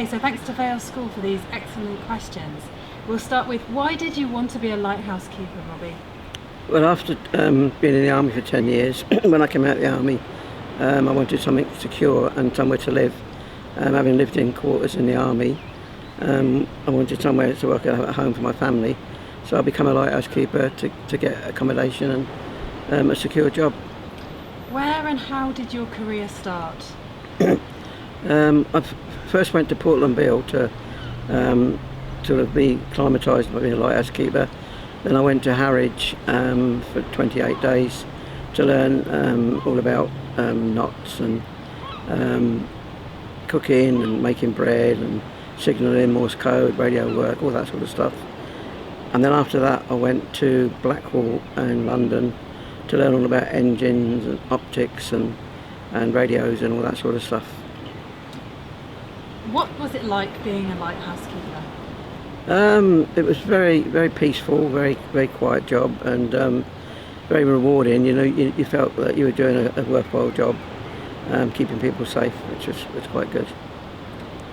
Okay, so thanks to Vale School for these excellent questions. We'll start with, why did you want to be a lighthouse keeper, Robbie? Well, after being in the army for 10 years, when I came out of the army, I wanted something secure and somewhere to live. Having lived in quarters in the army, I wanted somewhere to work at home for my family. So I became a lighthouse keeper to get accommodation and a secure job. Where and how did your career start? I first went to Portland Bill to be acclimatised by being a lighthouse keeper. Then I went to Harwich for 28 days to learn all about knots and cooking and making bread and signalling, Morse code, radio work, all that sort of stuff. And then after that I went to Blackwall and London to learn all about engines and optics and radios and all that sort of stuff. What was it like being a lighthouse keeper? It was very, very peaceful, very, very quiet job, and very rewarding. You know, you felt that you were doing a worthwhile job, keeping people safe, which was quite good.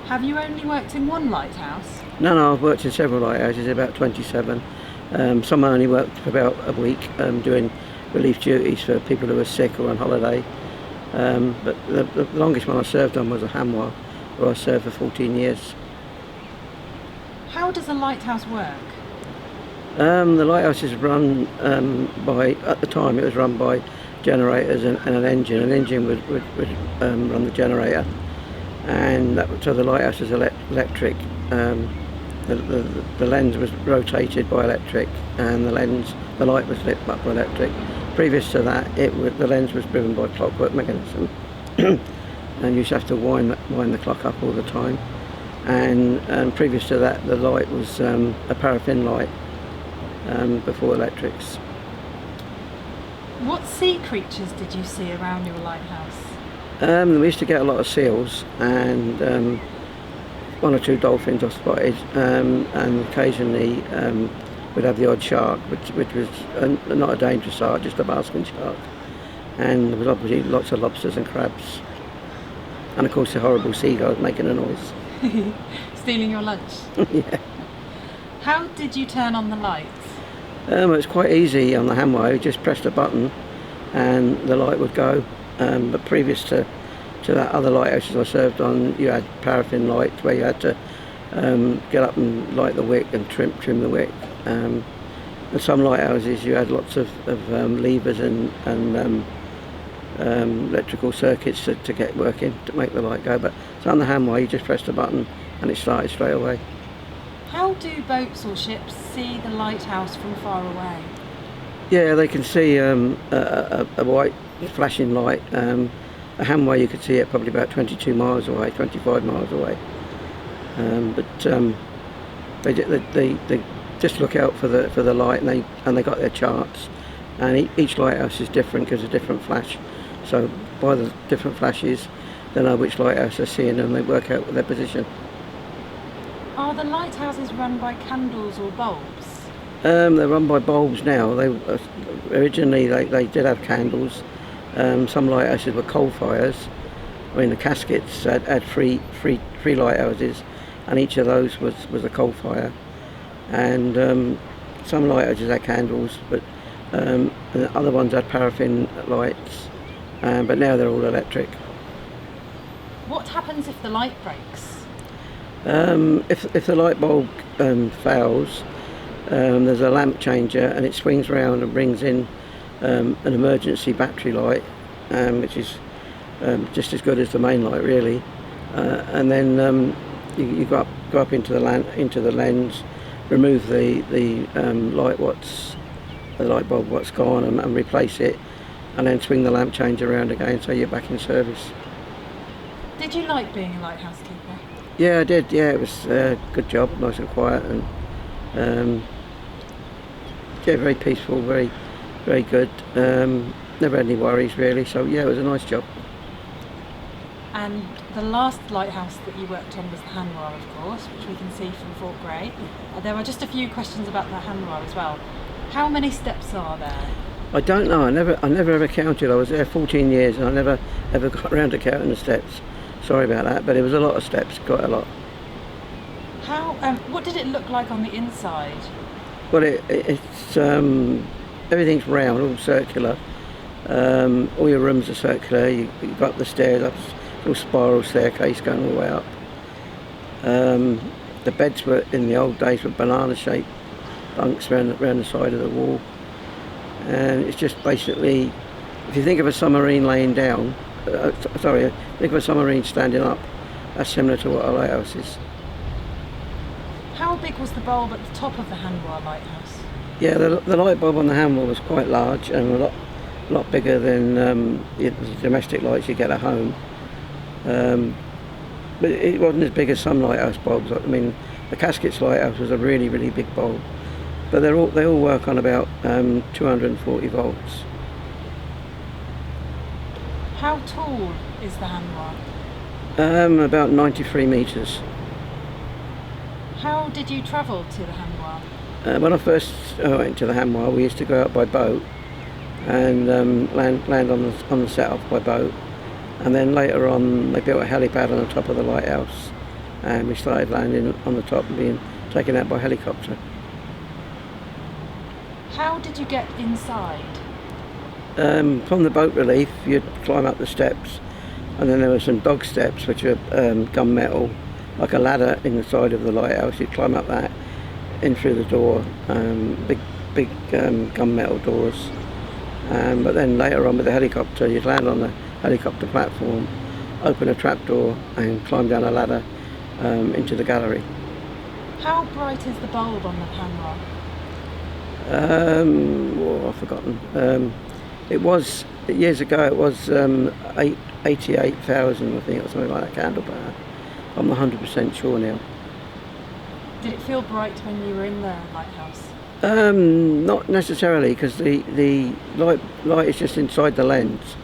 Have you only worked in one lighthouse? No, I've worked in several lighthouses, about 27. Some I only worked for about a week, doing relief duties for people who were sick or on holiday. But the longest one I served on was a Hanwha, where I served for 14 years. How does a lighthouse work? The lighthouse is run at the time it was run by generators and an engine. An engine would run the generator, and so the lighthouse is electric. The lens was rotated by electric, and the light was lit up by electric. Previous to that, the lens was driven by clockwork mechanism, and you used to have to wind the clock up all the time. And previous to that, the light was a paraffin light before electrics. What sea creatures did you see around your lighthouse? We used to get a lot of seals and one or two dolphins I spotted, and occasionally we'd have the odd shark, which was not a dangerous shark, just a basking shark. And there was obviously lots of lobsters and crabs. And of course the horrible seagulls making a noise. Stealing your lunch? Yeah. How did you turn on the lights? It was quite easy on the Hanwha. You just pressed a button and the light would go. But previous to that other lighthouses I served on, you had paraffin lights where you had to get up and light the wick and trim the wick. And some lighthouses you had lots of levers and electrical circuits to get working to make the light go. But so on the Hanwha you just pressed a button and it started straight away. How do boats or ships see the lighthouse from far away? Yeah, they can see a white flashing light. A Hanwha you could see it probably about 22 miles away, 25 miles away. They just look out for the light, and they got their charts. And each lighthouse is different, gives a different flash. So by the different flashes, they know which lighthouse they're seeing, and they work out their position. Are the lighthouses run by candles or bulbs? They're run by bulbs now. Originally they did have candles. Some lighthouses were coal fires. I mean, the Caskets had three lighthouses, and each of those was a coal fire. And some lighthouses had candles, but and the other ones had paraffin lights. But now they're all electric. What happens if the light breaks? If the light bulb fails, there's a lamp changer, and it swings around and brings in an emergency battery light, which is just as good as the main light really. And then you go up into the lens, remove the light bulb what's gone, and replace it, and then swing the lamp changer around again, so you're back in service. Did you like being a lighthouse keeper? Yeah, I did. Yeah, it was a good job, nice and quiet, and yeah, very peaceful, very, very good. Never had any worries really. So yeah, it was a nice job. And the last lighthouse that you worked on was the Hanwha, of course, which we can see from Fort Grey. There are just a few questions about the Hanwha as well. How many steps are there? I don't know. I never ever counted. I was there 14 years, and I never ever got around to counting the steps. Sorry about that, but it was a lot of steps, quite a lot. What did it look like on the inside? Well, it's everything's round, all circular. All your rooms are circular. You go up the stairs, up a spiral staircase going all the way up. The beds were in the old days were banana-shaped bunks around the side of the wall, and it's just basically, if you think of a submarine laying down, think of a submarine standing up. That's similar to what a lighthouse is. How big was the bulb at the top of the Hanwha lighthouse? Yeah, the light bulb on the Hanwha was quite large and a lot bigger than the domestic lights you get at home. But it wasn't as big as some lighthouse bulbs. I mean, the Casquets lighthouse was a really, really big bulb. But they all work on about 240 volts. How tall is the Hanwha? About 93 metres. How did you travel to the Hanwha? When I first went to the Hanwha, we used to go out by boat and land on the set-off by boat. And then later on, they built a helipad on the top of the lighthouse, and we started landing on the top and being taken out by helicopter. How did you get inside? From the boat relief, you'd climb up the steps, and then there were some dog steps, which are gunmetal, like a ladder in the side of the lighthouse. You'd climb up that, in through the door, big gunmetal doors. But then later on with the helicopter, you'd land on the helicopter platform, open a trapdoor and climb down a ladder into the gallery. How bright is the bulb on the Hanwha? I've forgotten. It was, years ago, it was 88,000, I think, or something like that, candle power. I'm not 100% sure now. Did it feel bright when you were in the lighthouse? Not necessarily, because the light is just inside the lens,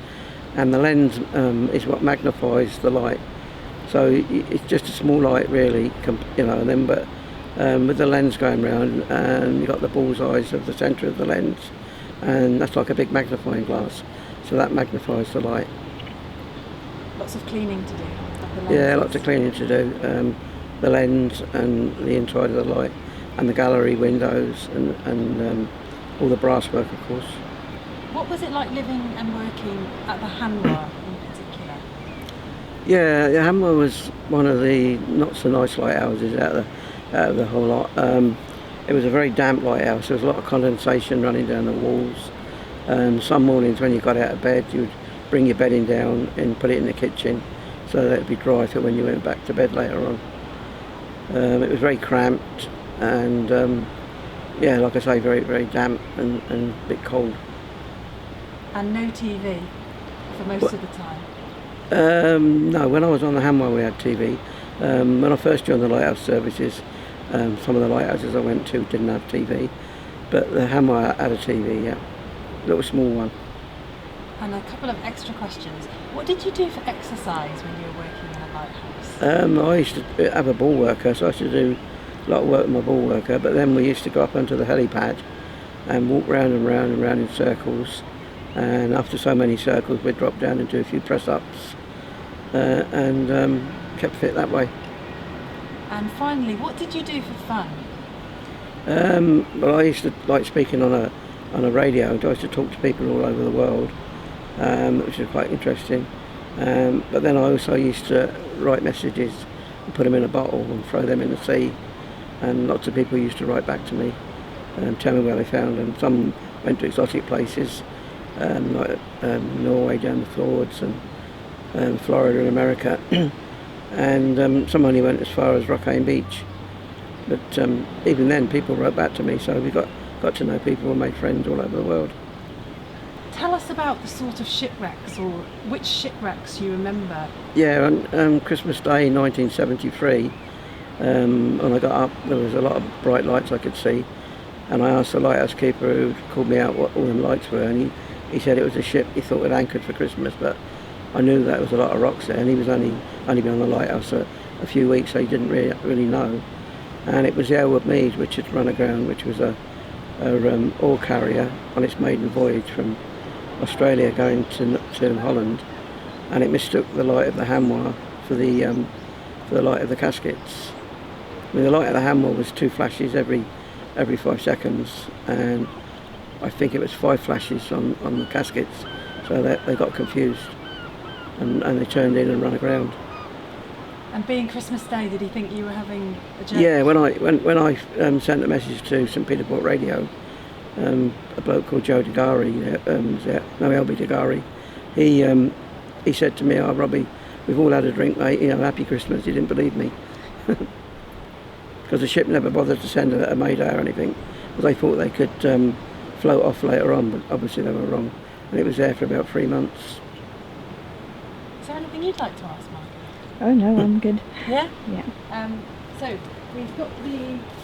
and the lens is what magnifies the light. So it's just a small light, really, and then with the lens going round, and you've got the bullseyes of the centre of the lens, and that's like a big magnifying glass. So that magnifies the light. Lots of cleaning to do. Yeah, lots of cleaning to do. The lens and the inside of the light, and the gallery windows, and all the brasswork, of course. What was it like living and working at the Hanwha in particular? Yeah, the Hanwha was one of the not so nice lighthouses out of the whole lot. It was a very damp lighthouse. There was a lot of condensation running down the walls. Some mornings when you got out of bed, you'd bring your bedding down and put it in the kitchen so that it'd be dry for when you went back to bed later on. It was very cramped and yeah, like I say, very, very damp and a bit cold. And no TV for most of the time? No, when I was on the Hanwha we had TV. When I first joined the lighthouse services, some of the lighthouses I went to didn't have TV, but the Hanwha had a TV, yeah, a little small one. And a couple of extra questions. What did you do for exercise when you were working in a lighthouse? I used to have a ball worker, so I used to do a lot of work with my ball worker, but then we used to go up onto the helipad and walk round and round and round in circles, and after so many circles we'd drop down and do a few press-ups and kept fit that way. And finally, what did you do for fun? Well, I used to like speaking on a radio. I used to talk to people all over the world, which was quite interesting. But then I also used to write messages and put them in a bottle and throw them in the sea. And lots of people used to write back to me and tell me where they found them. Some went to exotic places, like Norway down the fjords and Florida in America. And some only went as far as Rockane Beach. But even then, people wrote back to me, so we got to know people and made friends all over the world. Tell us about the sort of shipwrecks, or which shipwrecks you remember. Yeah, on Christmas Day 1973, when I got up, there was a lot of bright lights I could see, and I asked the lighthouse keeper who called me out what all them lights were, and he said it was a ship he thought had anchored for Christmas, but I knew that there was a lot of rocks there, and he was only been on the lighthouse a few weeks, so he didn't really know. And it was the Elwood Mead which had run aground, which was a ore carrier on its maiden voyage from Australia going to Holland, and it mistook the light of the Hanwha for the light of the Casquets. I mean, the light of the handwheel was 2 flashes every 5 seconds, and I think it was 5 flashes on the caskets, so they got confused, and they turned in and ran aground. And being Christmas Day, did he think you were having a joke? Yeah, when I sent a message to St Peterborough Radio, a bloke called Joe DeGari, LB DeGari, he said to me, "Oh, Robbie, we've all had a drink, mate. You know, happy Christmas." He didn't believe me because the ship never bothered to send a mayday or anything, because they thought they could float off later on, but obviously they were wrong, and it was there for about 3 months. Is there anything you'd like to ask, Mark? Oh no, I'm good. Yeah? Yeah. So we've got the